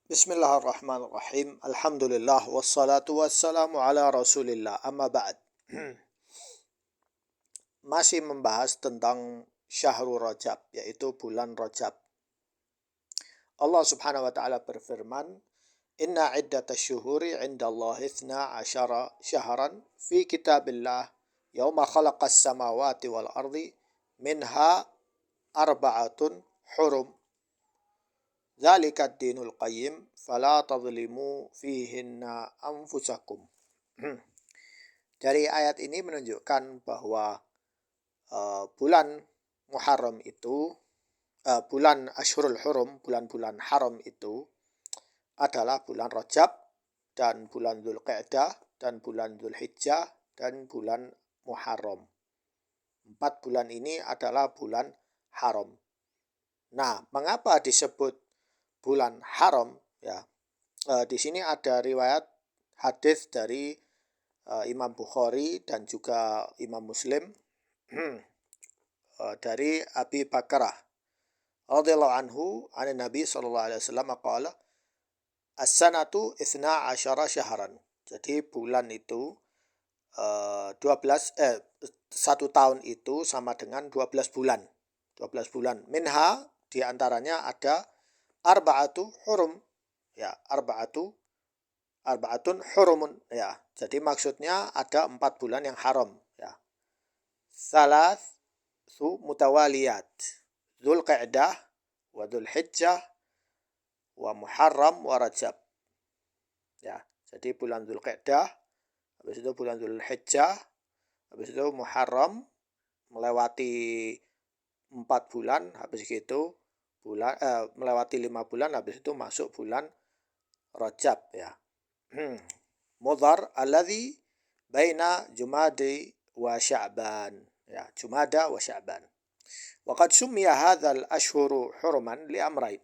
Bismillahirrahmanirrahim. Alhamdulillah wassalatu wassalamu ala Rasulillah. Amma ba'd. Masih membahas tentang Syahrul Rajab, yaitu bulan Rajab. Allah Subhanahu wa taala berfirman, "Inna iddatash syuhuri 'indallahi 12 syahran fi kitabillah yauma khalaqas samawati wal ardi minha arba'atun hurum. Dzalika ad-dinul qayyim fala tadhlimu fihinna anfusakum." Dari ayat ini menunjukkan bahwa bulan Muharram itu, bulan Ashhurul Hurum, bulan-bulan haram itu adalah bulan Rajab dan bulan Dzulqa'dah dan bulan Dzulhijjah dan bulan Muharram. 4 bulan ini adalah bulan haram. Nah, mengapa disebut bulan haram? Ya, di sini ada riwayat hadis dari Imam Bukhari dan juga Imam Muslim dari Abi Bakrah radhiyallahu anhu an Nabi sallallahu alaihi wasallam qala as-sanatu 12 syahran. Jadi bulan itu 1 tahun itu sama dengan 12 bulan. 12 bulan. Minha di antaranya ada arba'atu hurum. Ya, arba'atun hurumun. Ya, jadi maksudnya ada 4 bulan yang haram, ya. Salasu mutawaliyat. Dzulqa'dah wa Dzulhijjah wa Muharram wa Rajab. Ya, jadi bulan Dzulqa'dah, habis itu bulan Dzulhijjah, habis itu Muharram melewati 4 bulan, habis itu melewati 5 bulan, habis itu masuk bulan Rajab, ya. Mudhar alladhi baina Jumadi wa Sya'ban. Ya, Jumada wa Sya'ban. Wa qad summiya hadzal ashhuru huruman li amrayn.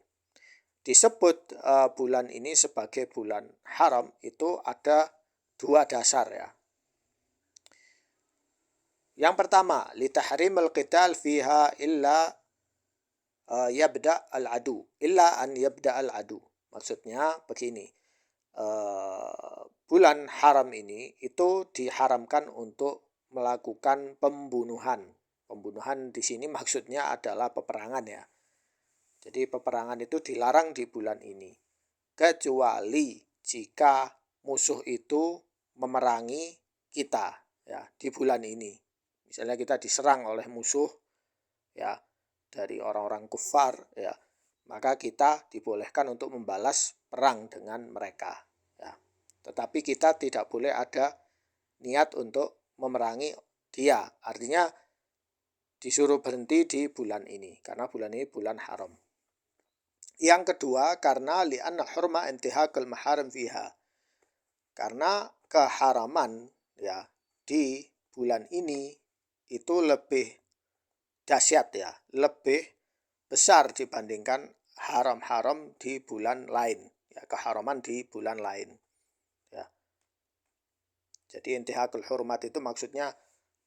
Disebut bulan ini sebagai bulan haram itu ada 2 dasar, ya. Yang pertama, li tahrimil qital fiha illa an yabda al-adu. Maksudnya begini, bulan haram ini itu diharamkan untuk melakukan pembunuhan. Pembunuhan di sini maksudnya adalah peperangan, ya. Jadi peperangan itu dilarang di bulan ini. Kecuali jika musuh itu memerangi kita, ya, di bulan ini. Misalnya kita diserang oleh musuh, ya, dari orang-orang kufar, ya, maka kita dibolehkan untuk membalas perang dengan mereka, ya. Tetapi kita tidak boleh ada niat untuk memerangi dia. Artinya disuruh berhenti di bulan ini karena bulan ini bulan haram. Yang kedua, karena li'anna hurma intihakul maharim fiha. Karena keharaman, ya, di bulan ini itu lebih dahsyat, ya, lebih besar dibandingkan haram-haram di bulan lain, ya, keharaman di bulan lain, ya. Jadi intihakul hurmat itu maksudnya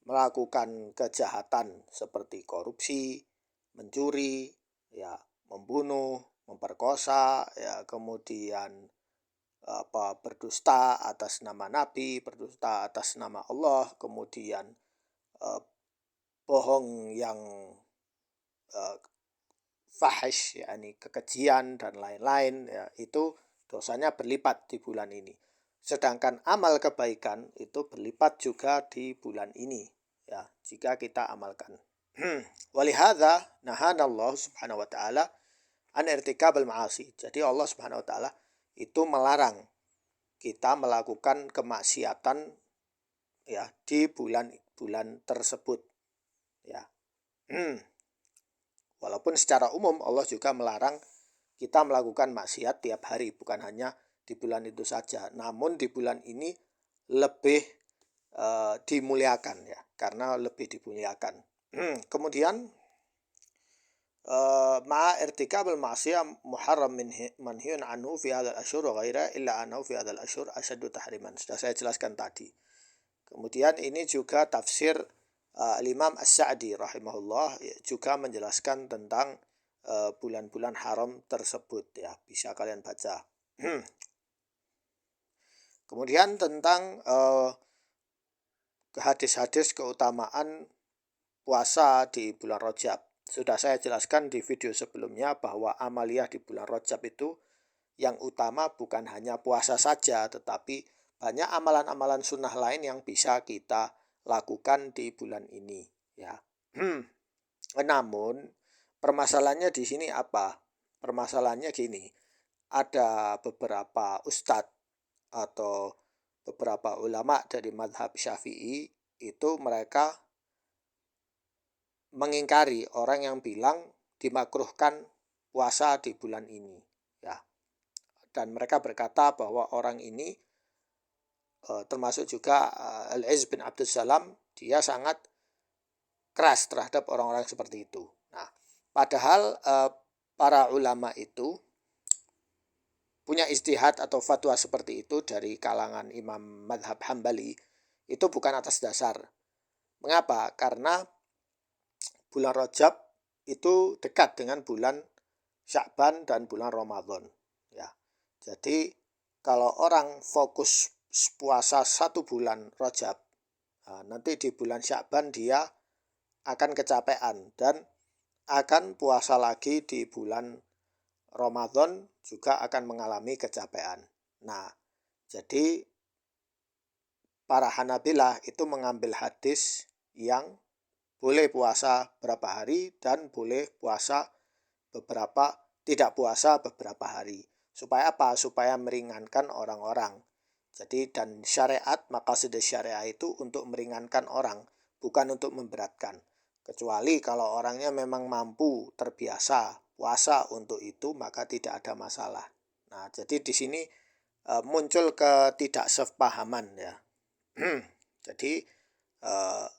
melakukan kejahatan seperti korupsi, mencuri, ya, membunuh, memperkosa, ya, kemudian berdusta atas nama Nabi, berdusta atas nama Allah, kemudian bohong yang fahish, yakni kekejian dan lain-lain, ya, itu dosanya berlipat di bulan ini. Sedangkan amal kebaikan itu berlipat juga di bulan ini, ya, jika kita amalkan. Walihadza nahanallahu subhanahu wa ta'ala an irtikabal ma'asi. Jadi Allah subhanahu wa ta'ala itu melarang kita melakukan kemaksiatan, ya, di bulan-bulan tersebut, ya. Walaupun secara umum Allah juga melarang kita melakukan maksiat tiap hari, bukan hanya di bulan itu saja. Namun di bulan ini lebih dimuliakan, ya, karena lebih dimuliakan. Kemudian ma'a irtikabul ma'siyah muharram manhiyun anhu fi hadzal asyhur wa ghaira illa annahu fi hadzal asyhur asyaddu tahriman. Sudah saya jelaskan tadi. Kemudian ini juga tafsir Imam As-Sa'di rahimahullah juga menjelaskan tentang bulan-bulan haram tersebut, ya, bisa kalian baca. Kemudian tentang hadis-hadis keutamaan puasa di bulan Rajab. Sudah saya jelaskan di video sebelumnya bahwa amaliyah di bulan Rajab itu yang utama bukan hanya puasa saja, tetapi banyak amalan-amalan sunnah lain yang bisa kita lakukan di bulan ini. Ya. Namun permasalahannya di sini apa? Permasalahannya gini, ada beberapa ustadz atau beberapa ulama dari madhab Syafi'i itu mereka mengingkari orang yang bilang dimakruhkan puasa di bulan ini, ya. Dan mereka berkata bahwa orang ini termasuk juga Al-Izz bin Abdul Salam, dia sangat keras terhadap orang-orang seperti itu. Nah, padahal para ulama itu punya ijtihad atau fatwa seperti itu dari kalangan Imam Madhab Hambali itu bukan atas dasar. Mengapa? Karena bulan Rajab itu dekat dengan bulan Sya'ban dan bulan Ramadan. Ya, jadi kalau orang fokus puasa 1 bulan Rajab, nanti di bulan Sya'ban dia akan kecapean dan akan puasa lagi di bulan Ramadan juga akan mengalami kecapean. Nah, jadi para Hanabilah itu mengambil hadis yang boleh puasa berapa hari dan boleh puasa tidak puasa beberapa hari. Supaya apa? Supaya meringankan orang-orang. Jadi dan syariat, maqasid syariah itu untuk meringankan orang, bukan untuk memberatkan. Kecuali kalau orangnya memang mampu terbiasa puasa untuk itu, maka tidak ada masalah. Nah, jadi di sini muncul ketidaksepahaman ya. Jadi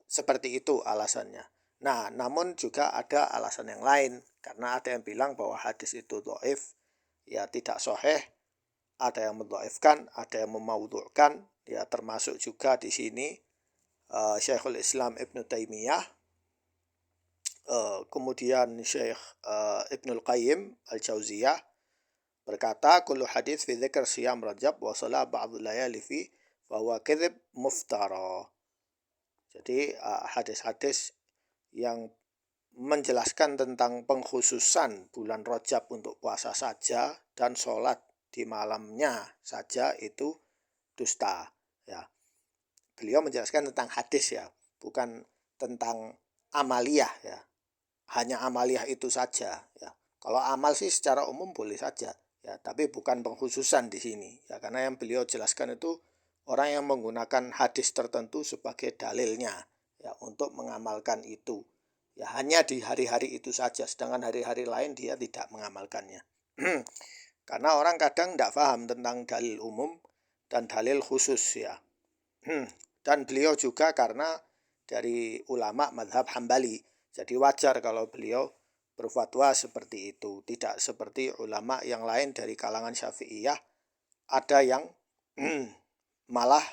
seperti itu alasannya. Nah, namun juga ada alasan yang lain, karena ada yang bilang bahwa hadis itu dhaif, ya tidak sahih, ada yang mendhaifkan, ada yang memaudhu'kan, ya termasuk juga di sini Syekhul Islam Ibnu Taimiyah, kemudian Syekh Ibnul Qayyim Al-Jauziyah berkata, kullu hadits fi dzikr siyam Rajab wa shalah ba'dhu layali fi fa huwa kadzib muftara. Jadi hadis-hadis yang menjelaskan tentang pengkhususan bulan Rajab untuk puasa saja dan sholat di malamnya saja itu dusta. Ya, beliau menjelaskan tentang hadis ya, bukan tentang amaliyah ya. Hanya amaliyah itu saja ya. Kalau amal sih secara umum boleh saja ya, tapi bukan pengkhususan di sini ya, karena yang beliau jelaskan itu orang yang menggunakan hadis tertentu sebagai dalilnya ya untuk mengamalkan itu. Ya hanya di hari-hari itu saja, sedangkan hari-hari lain dia tidak mengamalkannya. Karena orang kadang tidak paham tentang dalil umum dan dalil khusus ya. Dan beliau juga karena dari ulama madhab Hambali, jadi wajar kalau beliau berfatwa seperti itu. Tidak seperti ulama yang lain dari kalangan Syafi'iyah, ada yang malah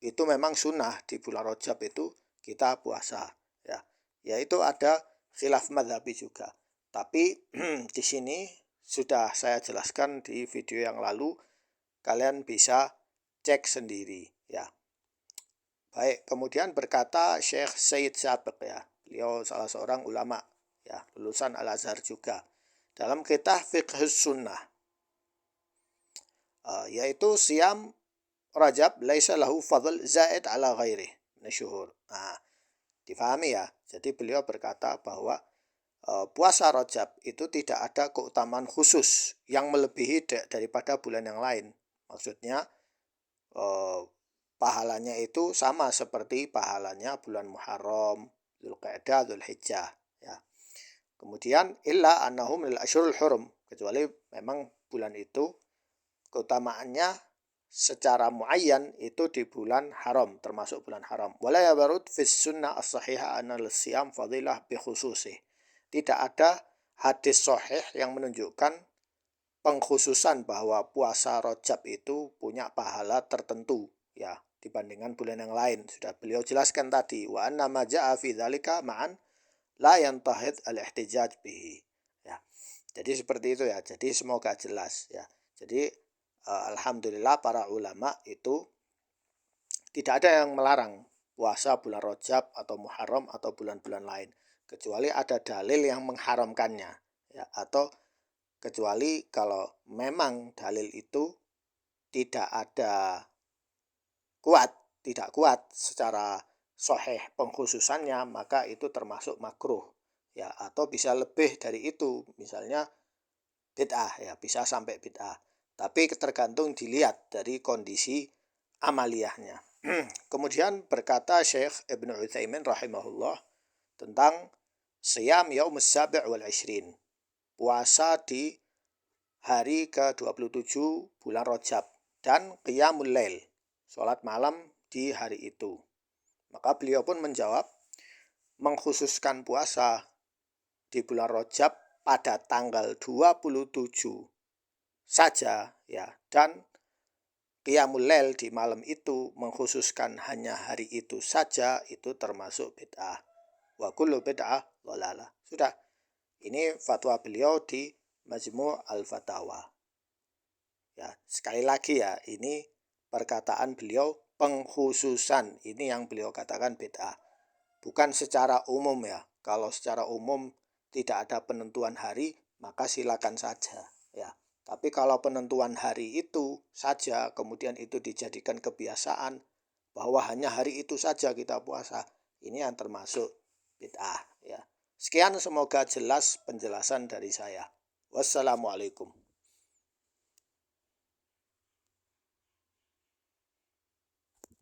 itu memang sunnah di bulan Rajab itu kita puasa ya. Yaitu ada khilaf madhabi juga. Tapi di sini sudah saya jelaskan di video yang lalu, kalian bisa cek sendiri ya. Baik, kemudian berkata Syekh Said Sabiq ya, beliau salah seorang ulama ya, lulusan Al-Azhar juga, dalam kitab Fiqhus Sunnah, yaitu siam Rajab laisa lahu fadl zaid ala ghairih syuhur. Nah, difahami ya. Jadi beliau berkata bahwa puasa Rajab itu tidak ada keutamaan khusus yang melebihi daripada bulan yang lain. Maksudnya pahalanya itu sama seperti pahalanya bulan Muharram, Dzulqa'dah, Dzulhijjah ya. Kemudian illa annahum lil asyurul hurum, kecuali memang bulan itu keutamaannya secara muayyan itu di bulan haram, termasuk bulan haram. Wala yabarud fis sunnah as-sahihah anna al-siyam fadilah bi khususih. Tidak ada hadis sahih yang menunjukkan pengkhususan bahwa puasa Rajab itu punya pahala tertentu ya dibandingkan bulan yang lain. Sudah beliau jelaskan tadi, wa anna ma jaa fi dzalika ma'an la yantahid al-ihtijaj bihi. Ya. Jadi seperti itu ya. Jadi semoga jelas ya. Jadi alhamdulillah para ulama itu tidak ada yang melarang puasa bulan Rajab atau Muharram atau bulan-bulan lain, kecuali ada dalil yang mengharamkannya, ya, atau kecuali kalau memang dalil itu tidak ada tidak kuat secara sahih pengkhususannya, maka itu termasuk makruh, ya, atau bisa lebih dari itu, misalnya bid'ah, ya, bisa sampai bid'ah. Tapi tergantung dilihat dari kondisi amaliyahnya. Kemudian berkata Syekh Ibnu Utsaimin rahimahullah tentang siyam yaumus sabi' wal ishrin, puasa di hari ke-27 bulan Rajab, dan qiyamul lail, sholat malam di hari itu. Maka beliau pun menjawab, mengkhususkan puasa di bulan Rajab pada tanggal 27 saja, ya, dan qiyamul lail di malam itu mengkhususkan hanya hari itu saja, itu termasuk bid'ah. Wa kullu bid'ah dhalalah. Sudah. Ini fatwa beliau di Majmu' al-Fatawa. Ya, sekali lagi ya, ini perkataan beliau pengkhususan. Ini yang beliau katakan bid'ah. Bukan secara umum ya. Kalau secara umum tidak ada penentuan hari, maka silakan saja, ya. Tapi kalau penentuan hari itu saja, kemudian itu dijadikan kebiasaan, bahwa hanya hari itu saja kita puasa, ini yang termasuk bid'ah, ya. Sekian, semoga jelas penjelasan dari saya. Wassalamualaikum.